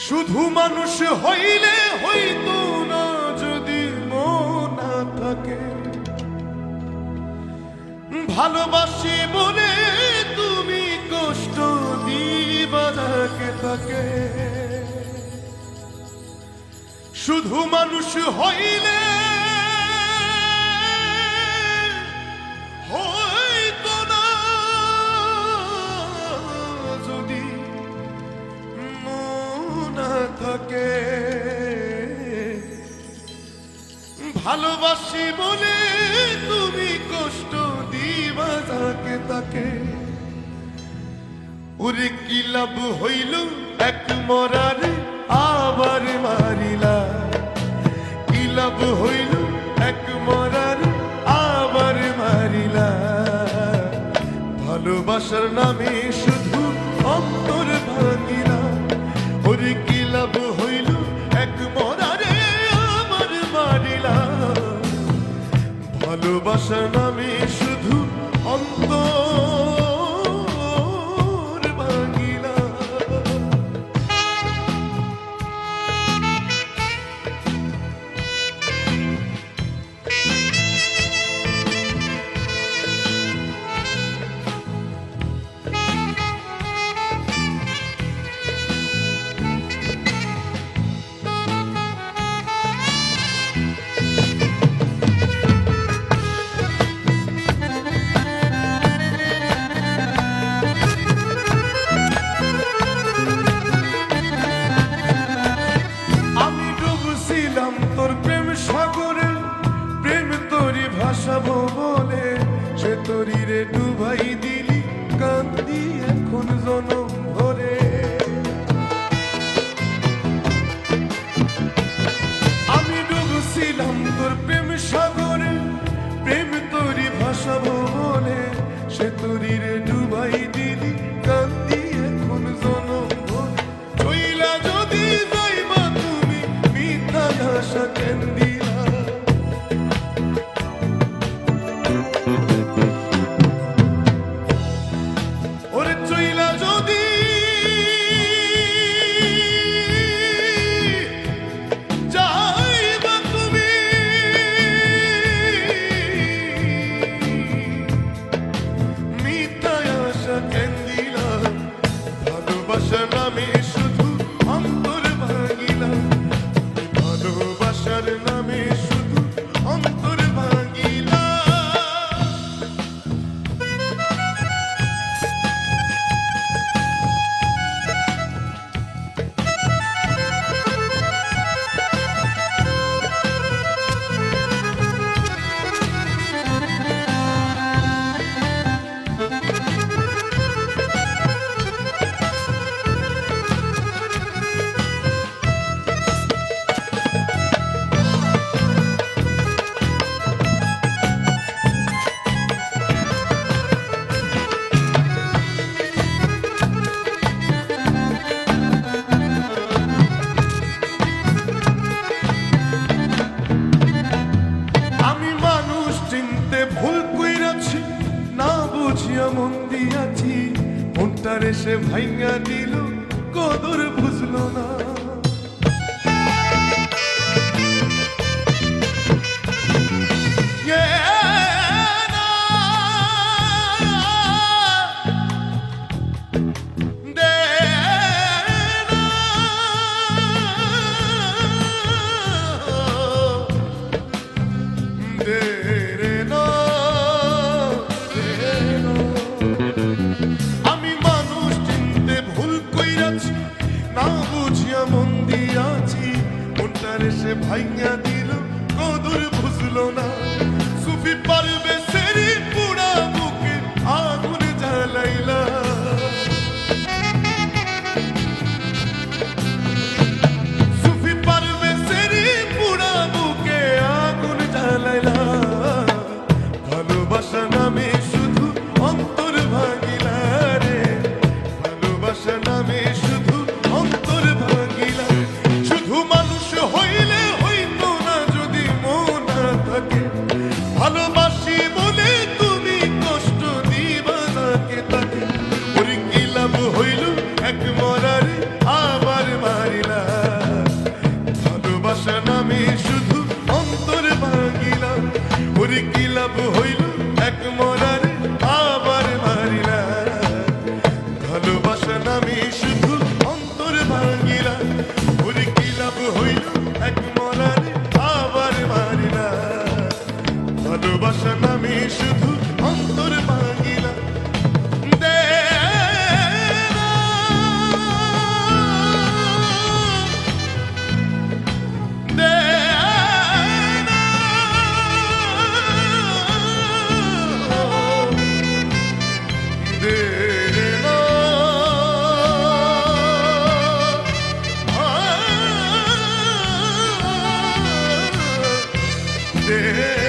শুধু মানুষ হইলে হইতো না যদি মন না থাকে। ভালোবাসি বলে তুমি কষ্ট দিবা যাকে তাকে। শুধু মানুষ হইলে হইতো না যদি মন না থাকে। ভালোবাসি বলে তুমি কষ্ট দিবা যাকে তাকে। ওরে কি লাভ হইল এক মরার আবার মারিলা। কি লাভ হইল এক মরার আবার মারিলা। ভালোবাসার নামে শুধু অন্তর ভাঙিলা। ওরে কি লাভ হইল এক মরারে আবার মারিলা। ভালোবাসার নামে শুধু অন্তর ভাঙিলা। তোর প্রেম সাগরে প্রেম তোরি ভাসাবো বলে সে তোরি রে ডুবাই দিলি কান্দি এখন জনম ভরে। আমি ডুবছিলাম তোর প্রেম সাগরে প্রেম তোরি ভাসাবো বলে সে তোরি রে ডুবাই দিলি কান্দি এখন জনম ভরে। চইলা যদি যাইবা তুমি মিথ্যা আশা কেন দিলা। ওরে চইলা যদি যাইবা তুমি মিথ্যা আশা কেন দিলা। ভালোবাসা নামে শুধু অন্তর ভাঙিলা। ভালোবাসার নামে শুধু অন্তর ভাঙিলা। ভুল কইরাছি না বুঝিয়া মন দিয়াছি। মনটারে সে ভাইঙা দিল কদর বুঝলো না। আমি মানুষ চিনতে ভুল কইরাছি না বুঝিয়া মন দিয়াছি। মনটারে সে ভাইঙা দিল কদর বুঝলো না। সুফি পারবে সেরি পুরা বুকে আগুন জ্বালাইলা। সুফি পারবে সেরি পুরা বুকে আগুন জ্বালাইলা। ভালোবাসা নামে শুধু অন্তর ভাঙিলা রে। ভালোবাসা নামে শুধু অন্তর ভাঙিলা। শুধু মানুষ হইলে হইতো না রে